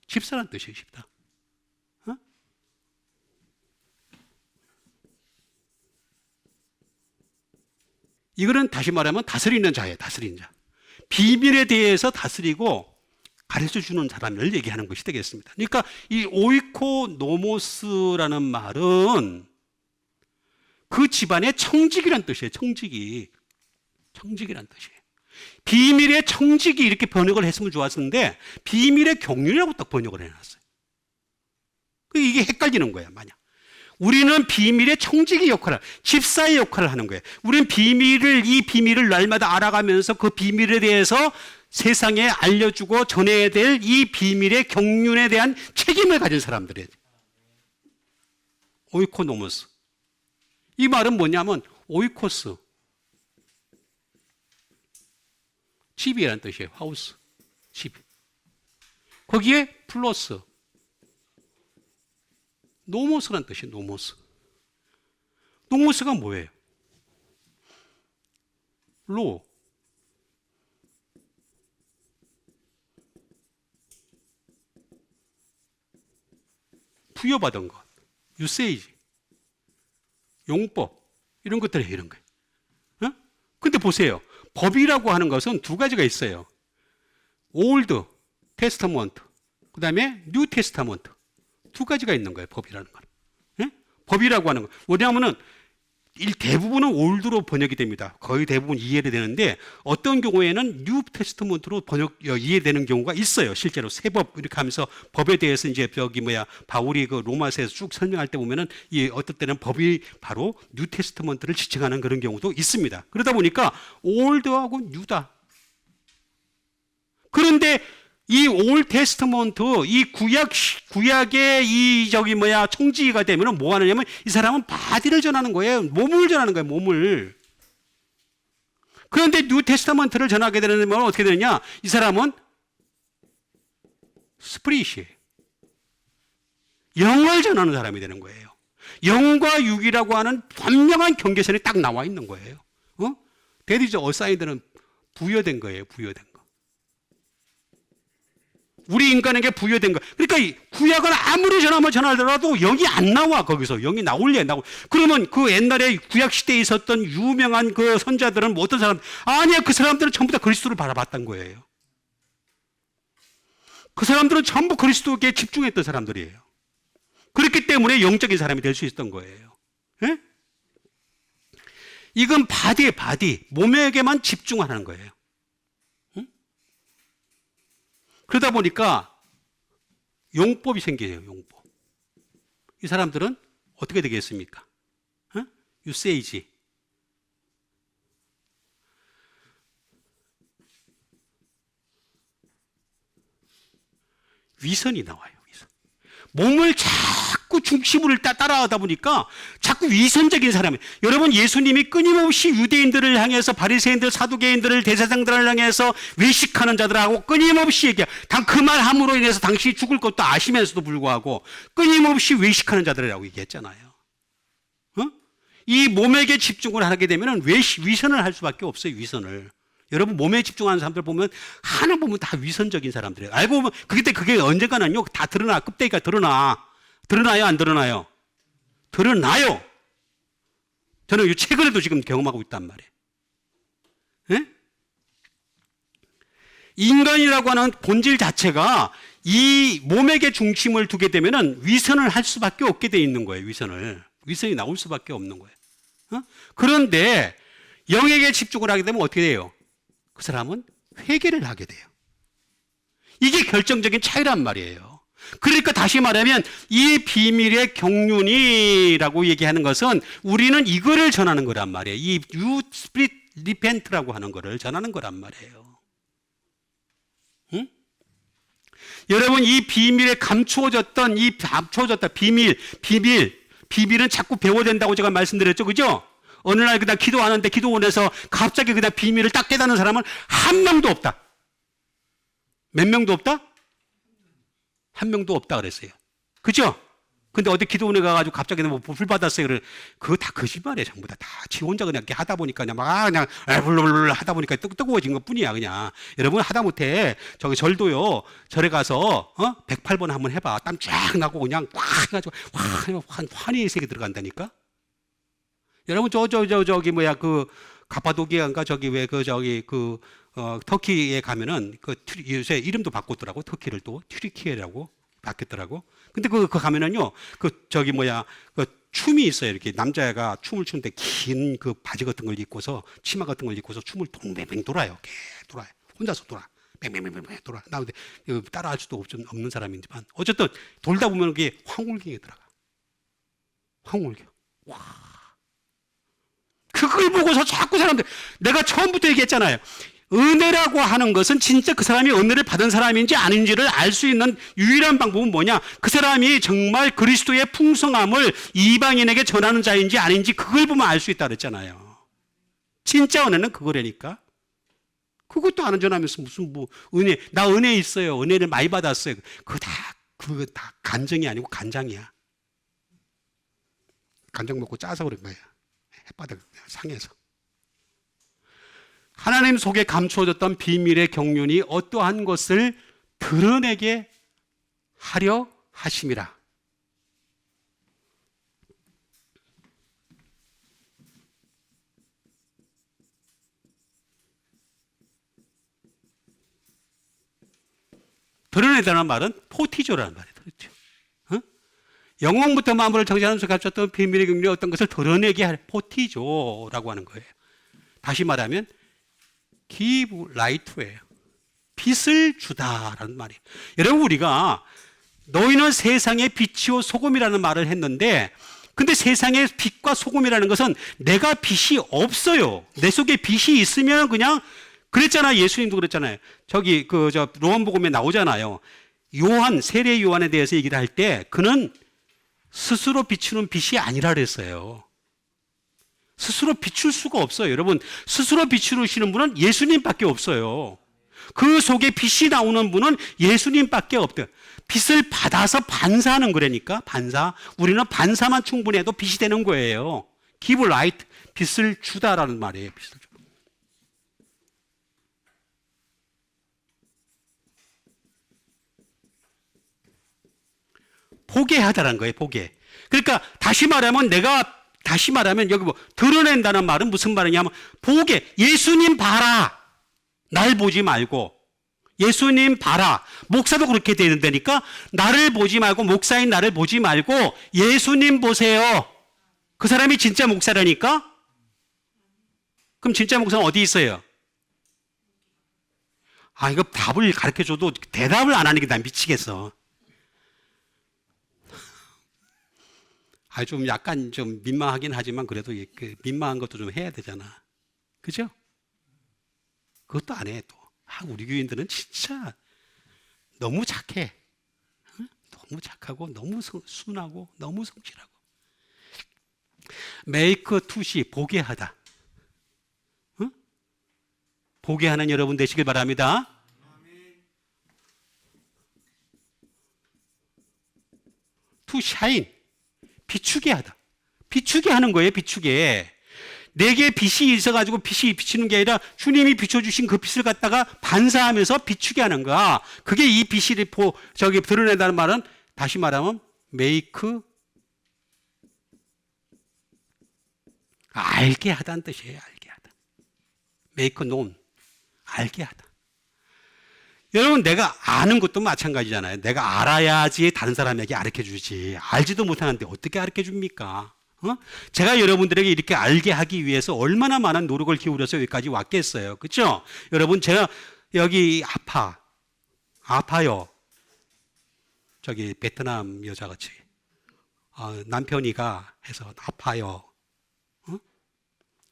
집사란 뜻이에요. 집사. 어? 이거는 다시 말하면 다스리는 자예요. 다스리는 자. 비밀에 대해서 다스리고 가르쳐주는 사람을 얘기하는 것이 되겠습니다. 그러니까 이 오이코노모스라는 말은 그 집안의 청직이란 뜻이에요. 청직이란 뜻이에요. 비밀의 청직이 이렇게 번역을 했으면 좋았었는데 비밀의 경륜이라고 딱 번역을 해놨어요. 이게 헷갈리는 거예요. 만약 우리는 비밀의 청직의 역할을, 집사의 역할을 하는 거예요. 우리는 이 비밀을 날마다 알아가면서 그 비밀에 대해서 세상에 알려주고 전해야 될 이 비밀의 경륜에 대한 책임을 가진 사람들이에요. 오이코노모스. 이 말은 뭐냐면 오이코스. 집이라는 뜻이에요. 하우스. 집. 거기에 플러스. 노모스라는 뜻이에요. 노모스. 노모스가 뭐예요? 로. 부여받은 것. 유세이지. 용법. 이런 것들을 이런 거예요. 근데 보세요. 법이라고 하는 것은 두 가지가 있어요. 올드 테스타먼트. 그 다음에 뉴 테스타먼트. 두 가지가 있는 거예요. 법이라는 건. 예? 법이라고 하는 거. 왜냐하면은 대부분은 올드로 번역이 됩니다. 거의 대부분 이해가 되는데 어떤 경우에는 뉴 테스트먼트로 이해되는 경우가 있어요. 실제로 세법 이렇게 하면서 법에 대해서 이제 바울이 그 로마서에서 쭉 설명할 때 보면은 어떨 때는 법이 바로 뉴 테스트먼트를 지칭하는 그런 경우도 있습니다. 그러다 보니까 올드하고 뉴다. 그런데 이 올 테스트먼트, 이 구약의 청지기가 되면은 뭐 하느냐면 이 사람은 바디를 전하는 거예요. 몸을 전하는 거예요, 몸을. 그런데 뉴 테스트먼트를 전하게 되면 어떻게 되느냐? 이 사람은 스프릿이에요. 영을 전하는 사람이 되는 거예요. 영과 육이라고 하는 분명한 경계선이 딱 나와 있는 거예요. 데디저 어사인드는 부여된 거예요, 부여된 거. 우리 인간에게 부여된 거. 그러니까 이 구약을 아무리 전하더라도 영이 안 나와, 거기서. 영이 나올래, 그러면 그 옛날에 구약 시대에 있었던 유명한 그 선자들은 뭐 어떤 사람, 아니야, 그 사람들은 전부 다 그리스도를 바라봤던 거예요. 그 사람들은 전부 그리스도께 집중했던 사람들이에요. 그렇기 때문에 영적인 사람이 될 수 있었던 거예요. 예? 이건 바디, 몸에게만 집중하는 거예요. 그러다 보니까 용법이 생기네요. 용법. 이 사람들은 어떻게 되겠습니까? 유세이지. 위선이 나와요. 위선. 몸을 자꾸 중심으로 따라하다 보니까 자꾸 위선적인 사람이. 여러분, 예수님이 끊임없이 유대인들을 향해서 바리새인들, 사두개인들을, 대제사장들을 향해서 외식하는 자들하고 끊임없이 얘기해. 그 말 함으로 인해서 당신이 죽을 것도 아시면서도 불구하고 끊임없이 외식하는 자들이라고 얘기했잖아요. 이 몸에게 집중을 하게 되면 위선을 할 수밖에 없어요. 위선을. 여러분, 몸에 집중하는 사람들 보면 하나 보면 다 위선적인 사람들이에요. 알고 보면 그게 언젠가는요 다 드러나. 껍데기가 드러나요, 안 드러나요? 드러나요. 저는 이 최근에도 지금 경험하고 있단 말이에요. 예? 인간이라고 하는 본질 자체가 이 몸에게 중심을 두게 되면은 위선을 할 수밖에 없게 돼 있는 거예요. 위선이 나올 수밖에 없는 거예요. 그런데 영에게 집중을 하게 되면 어떻게 돼요? 그 사람은 회개를 하게 돼요. 이게 결정적인 차이란 말이에요. 그러니까 다시 말하면 이 비밀의 경륜이라고 얘기하는 것은 우리는 이거를 전하는 거란 말이에요. 이 You Spirit Repent라고 하는 거를 전하는 거란 말이에요. 응? 여러분, 이 비밀에 감추어졌던 비밀은 자꾸 배워야 된다고 제가 말씀드렸죠. 그죠? 어느 날 그냥 기도하는데 기도원에서 갑자기 그냥 비밀을 딱 깨닫는 사람은 한 명도 없다. 몇 명도 없다? 한 명도 없다 그랬어요. 그죠? 근데 어디 기도원에 가가지고 갑자기 뭐불 받았어요. 그거 다 거짓말이에요. 전부 다. 지 혼자 그냥 이렇게 하다 보니까 그냥 불불불 하다 보니까 뜨거워진 것 뿐이야, 그냥. 여러분 하다못해 저기 절도요. 절에 가서 108번 한번 해봐. 땀 쫙 나고 그냥 확 해가지고 환희의 세계 들어간다니까? 여러분 저기 뭐야 그 가파도키아인가 저기 왜 터키에 가면은 요새 이름도 바꿨더라고. 터키를 또 튀르키예라고 바뀌었더라고. 근데 그 가면은요, 저기 뭐야, 춤이 있어요. 이렇게 남자애가 춤을 추는데 긴 그 바지 같은 걸 입고서, 치마 같은 걸 입고서 춤을 동뱅뱅 돌아요. 돌아요. 혼자서 돌아. 뱅뱅뱅뱅 돌아. 나 근데 따라할 수도 없는 사람이지만, 어쨌든 돌다 보면 그게 황홀경에 들어가. 황홀경. 와. 그걸 보고서 자꾸 사람들, 내가 처음부터 얘기했잖아요. 은혜라고 하는 것은 진짜 그 사람이 은혜를 받은 사람인지 아닌지를 알 수 있는 유일한 방법은 뭐냐? 그 사람이 정말 그리스도의 풍성함을 이방인에게 전하는 자인지 아닌지 그걸 보면 알 수 있다 그랬잖아요. 진짜 은혜는 그거라니까. 그것도 안 전하면서 무슨 은혜, 나 은혜 있어요. 은혜를 많이 받았어요. 그거 다 간정이 아니고 간장이야. 간장 먹고 짜서 그런 거야. 햇바닥 상해서. 하나님 속에 감추어졌던 비밀의 경륜이 어떠한 것을 드러내게 하려 하심이라. 드러내다는 말은 포티조라는 말이에요. 그렇죠? 영혼부터 만물을 정죄하는 속에 감추었던 비밀의 경륜이 어떤 것을 드러내게 할 포티조라고 하는 거예요. 다시 말하면 give light예요. 빛을 주다라는 말이에요. 여러분 우리가 너희는 세상의 빛이요 소금이라는 말을 했는데 근데 세상의 빛과 소금이라는 것은 내가 빛이 없어요. 내 속에 빛이 있으면 그냥 그랬잖아요. 예수님도 그랬잖아요. 저기 요한복음에 나오잖아요. 세례 요한에 대해서 얘기를 할 때 그는 스스로 비추는 빛이 아니라 그랬어요. 스스로 비출 수가 없어요. 여러분, 스스로 비추시는 분은 예수님밖에 없어요. 그 속에 빛이 나오는 분은 예수님밖에 없대요. 빛을 받아서 반사하는 거라니까, 반사. 우리는 반사만 충분해도 빛이 되는 거예요. give light, 빛을 주다라는 말이에요. 빛을 주다. 보게 하다라는 거예요, 보게. 그러니까 다시 말하면 여기 드러낸다는 말은 무슨 말이냐면 보게, 예수님 봐라. 날 보지 말고 예수님 봐라. 목사도 그렇게 되는다니까 나를 보지 말고 목사인 나를 보지 말고 예수님 보세요. 그 사람이 진짜 목사라니까? 그럼 진짜 목사는 어디 있어요? 이거 답을 가르쳐줘도 대답을 안 하는 게 난 미치겠어. 좀 약간 좀 민망하긴 하지만 그래도 민망한 것도 좀 해야 되잖아. 그죠? 그것도 안 해, 또. 우리 교인들은 진짜 너무 착해. 너무 착하고, 너무 순하고, 너무 성실하고. make to see, 보게 하다. 보게 하는 여러분 되시길 바랍니다. to shine. 비추게 하다. 비추게 하는 거예요, 비추게. 내게 빛이 있어가지고 빛이 비치는 게 아니라 주님이 비춰주신 그 빛을 갖다가 반사하면서 비추게 하는 거야. 그게 이 빛이 드러낸다는 말은 다시 말하면 make, 알게 하다는 뜻이에요, 알게 하다. make known, 알게 하다. 여러분, 내가 아는 것도 마찬가지잖아요. 내가 알아야지 다른 사람에게 가르쳐 주지. 알지도 못하는데 어떻게 가르쳐 줍니까? 제가 여러분들에게 이렇게 알게 하기 위해서 얼마나 많은 노력을 기울여서 여기까지 왔겠어요. 그렇죠? 여러분, 제가 여기 아파요. 저기 베트남 여자같이 남편이가 해서 아파요.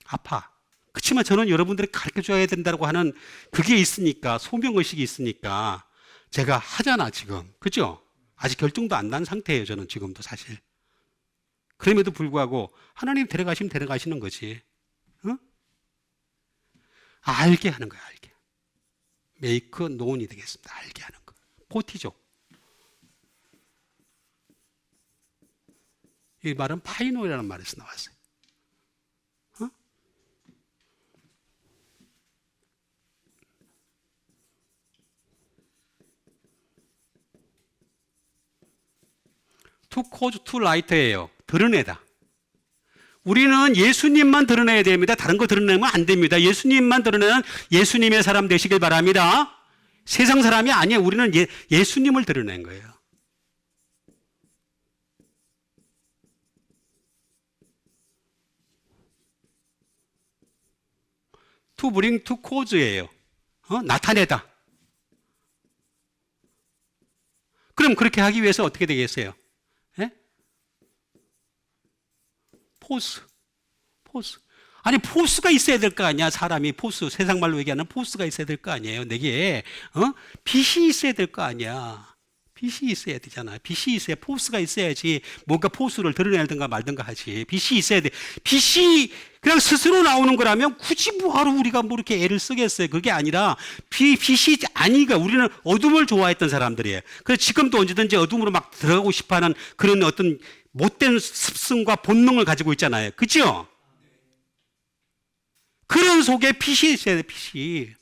아파. 그렇지만 저는 여러분들이 가르쳐줘야 된다고 하는 그게 있으니까, 소명의식이 있으니까 제가 하잖아, 지금. 그죠? 아직 결정도 안 난 상태예요, 저는 지금도 사실. 그럼에도 불구하고 하나님 데려가시면 데려가시는 거지. 알게 하는 거야, 알게. make known이 되겠습니다. 알게 하는 거. 포티죠. 이 말은 파이노이라는 말에서 나왔어요. 어? To cause to light예요. 드러내다. 우리는 예수님만 드러내야 됩니다. 다른 거 드러내면 안 됩니다. 예수님만 드러내는 예수님의 사람 되시길 바랍니다. 세상 사람이 아니에요. 우리는 예수님을 드러낸 거예요. To bring to cause예요. 나타내다. 그럼 그렇게 하기 위해서 어떻게 되겠어요? 포스. 아니, 포스가 있어야 될 거 아니야. 사람이 포스, 세상 말로 얘기하는 포스가 있어야 될 거 아니에요. 내게 빛이 있어야 될 거 아니야. 빛이 있어야 되잖아. 빛이 있어야, 포스가 있어야지 뭔가 포스를 드러내든가 말든가 하지. 빛이 있어야 돼. 빛이 그냥 스스로 나오는 거라면 굳이 뭐하러 우리가 뭐 이렇게 애를 쓰겠어요. 그게 아니라 빛이 아니가. 우리는 어둠을 좋아했던 사람들이에요. 그래서 지금도 언제든지 어둠으로 막 들어가고 싶어하는 그런 어떤 못된 습성과 본능을 가지고 있잖아요. 그죠? 그런 속에 빛이 있어야 돼. 빛이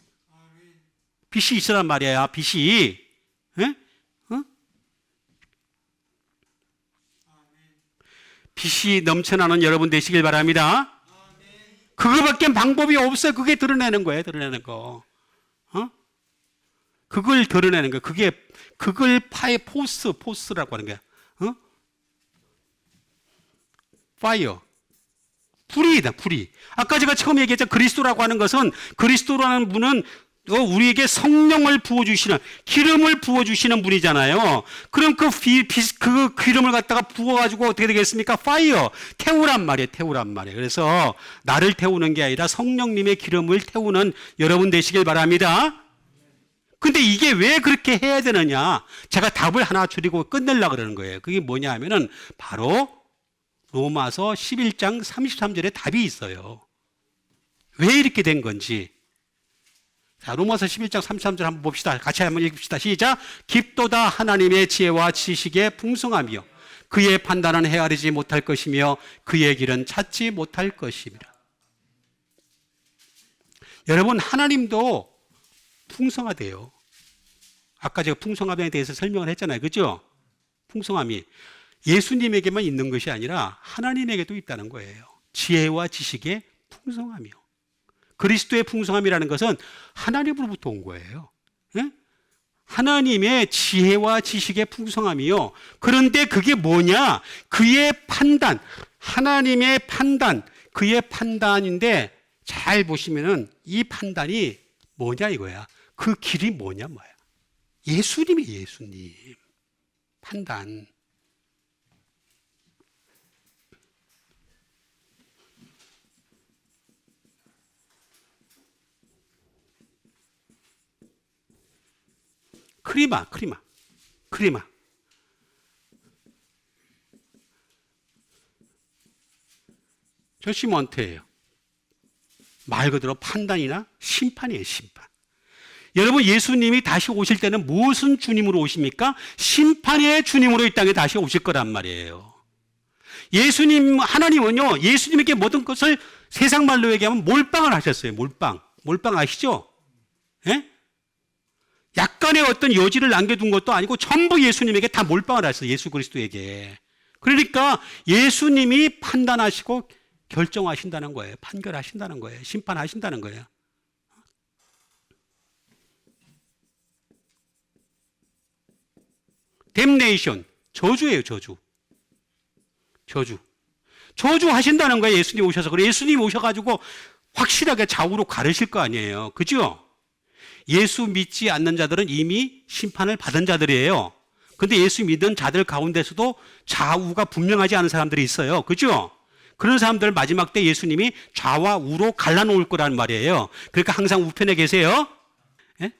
있으란 말이야. 빛이. 에? 빛이 넘쳐나는 여러분 되시길 바랍니다. 그거밖에 방법이 없어요. 그게 드러내는 거예요. 드러내는 거. 그걸 드러내는 거. 그걸 포스라고 하는 거야. 파이어. 불이다, 불이. 아까 제가 처음 얘기했죠. 그리스도라고 하는 것은, 그리스도라는 분은 우리에게 성령을 부어주시는, 기름을 부어주시는 분이잖아요. 그럼 그 기름을 갖다가 부어가지고 어떻게 되겠습니까? 파이어. 태우란 말이에요. 그래서 나를 태우는 게 아니라 성령님의 기름을 태우는 여러분 되시길 바랍니다. 근데 이게 왜 그렇게 해야 되느냐? 제가 답을 하나 줄이고 끝내려고 그러는 거예요. 그게 뭐냐 하면은 바로 로마서 11장 33절에 답이 있어요. 왜 이렇게 된 건지. 자, 로마서 11장 33절 한번 봅시다. 같이 한번 읽읍시다. 시작. 깊도다 하나님의 지혜와 지식의 풍성함이요. 그의 판단은 헤아리지 못할 것이며 그의 길은 찾지 못할 것입니다. 여러분, 하나님도 풍성하대요. 아까 제가 풍성함에 대해서 설명을 했잖아요. 그죠? 풍성함이 예수님에게만 있는 것이 아니라 하나님에게도 있다는 거예요. 지혜와 지식의 풍성함이요. 그리스도의 풍성함이라는 것은 하나님으로부터 온 거예요. 예? 하나님의 지혜와 지식의 풍성함이요. 그런데 그게 뭐냐? 그의 판단, 하나님의 판단, 그의 판단인데 잘 보시면은 이 판단이 뭐냐 이거야. 그 길이 뭐냐 뭐야. 예수님이 예수님. 판단. 크리마. 저시먼트예요. 말 그대로 판단이나 심판이에요, 심판. 여러분, 예수님이 다시 오실 때는 무슨 주님으로 오십니까? 심판의 주님으로 이 땅에 다시 오실 거란 말이에요. 하나님은요, 예수님에게 모든 것을 세상 말로 얘기하면 몰빵을 하셨어요, 몰빵. 몰빵 아시죠? 예? 약간의 어떤 여지를 남겨둔 것도 아니고 전부 예수님에게 다 몰빵을 하셨어요. 예수 그리스도에게. 그러니까 예수님이 판단하시고 결정하신다는 거예요. 판결하신다는 거예요. 심판하신다는 거예요. 댐네이션. 저주예요, 저주. 저주하신다는 거예요. 예수님 오셔서. 그래, 예수님 오셔가지고 확실하게 좌우로 가르실 거 아니에요. 그죠? 예수 믿지 않는 자들은 이미 심판을 받은 자들이에요. 근데 예수 믿은 자들 가운데서도 좌우가 분명하지 않은 사람들이 있어요. 그죠? 그런 사람들 마지막 때 예수님이 좌와 우로 갈라놓을 거란 말이에요. 그러니까 항상 우편에 계세요. 예?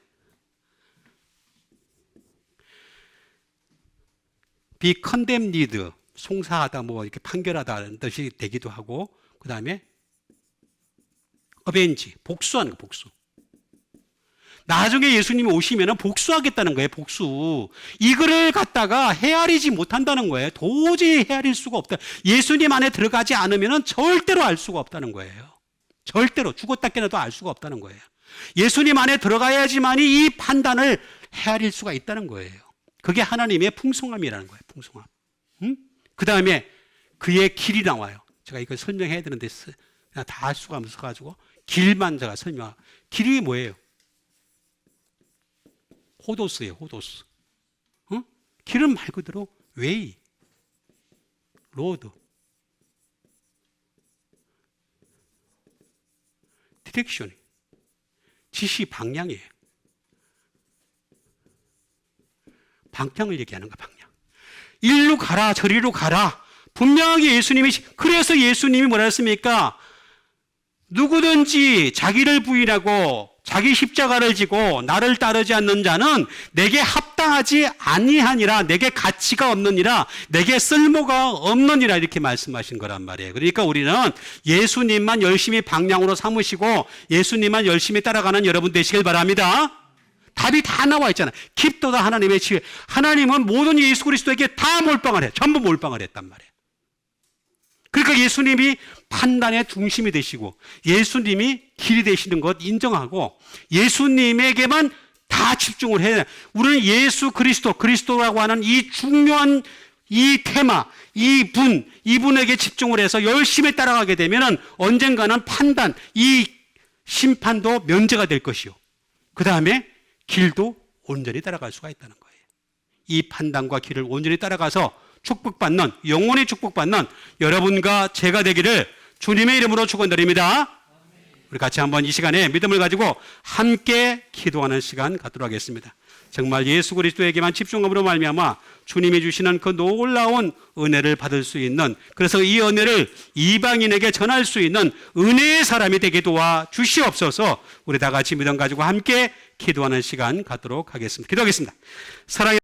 be condemned, 송사하다, 뭐 이렇게 판결하다는 뜻이 되기도 하고, 그 다음에 avenge, 복수하는 거, 복수. 나중에 예수님이 오시면 복수하겠다는 거예요. 복수. 이거를 갖다가 헤아리지 못한다는 거예요. 도저히 헤아릴 수가 없다. 예수님 안에 들어가지 않으면 절대로 알 수가 없다는 거예요. 절대로 죽었다 깨어나도 알 수가 없다는 거예요. 예수님 안에 들어가야지만이 이 판단을 헤아릴 수가 있다는 거예요. 그게 하나님의 풍성함이라는 거예요. 풍성함. 그 다음에 그의 길이 나와요. 제가 이걸 설명해야 되는데 다 할 수가 없어가지고 길만 제가 설명하고. 길이 뭐예요? 호도스예요. 호도스. 길은 말 그대로 웨이, 로드, 디렉션, 지시, 방향이에요. 방향을 얘기하는 거, 방향. 일로 가라, 저리로 가라. 분명하게 예수님이, 그래서 예수님이 뭐라 했습니까? 누구든지 자기를 부인하고 자기 십자가를 지고 나를 따르지 않는 자는 내게 합당하지 아니하니라, 내게 가치가 없느니라, 내게 쓸모가 없느니라, 이렇게 말씀하신 거란 말이에요. 그러니까 우리는 예수님만 열심히 방향으로 삼으시고 예수님만 열심히 따라가는 여러분 되시길 바랍니다. 답이 다 나와 있잖아요. 깊도다 하나님의 지혜. 하나님은 모든 예수 그리스도에게 다 몰빵을 해. 전부 몰빵을 했단 말이에요. 그러니까 예수님이 판단의 중심이 되시고 예수님이 길이 되시는 것 인정하고 예수님에게만 다 집중을 해야 돼. 우리는 예수 그리스도, 그리스도라고 하는 이 중요한 이 테마, 이분에게 집중을 해서 열심히 따라가게 되면 언젠가는 판단, 이 심판도 면제가 될 것이요. 그 다음에 길도 온전히 따라갈 수가 있다는 거예요. 이 판단과 길을 온전히 따라가서 축복받는, 영원히 축복받는 여러분과 제가 되기를 주님의 이름으로 축원드립니다. 우리 같이 한번 이 시간에 믿음을 가지고 함께 기도하는 시간 갖도록 하겠습니다. 정말 예수 그리스도에게만 집중함으로 말미암아 주님이 주시는 그 놀라운 은혜를 받을 수 있는, 그래서 이 은혜를 이방인에게 전할 수 있는 은혜의 사람이 되게 도와 주시옵소서. 우리 다 같이 믿음 가지고 함께 기도하는 시간 갖도록 하겠습니다. 기도하겠습니다. 사랑의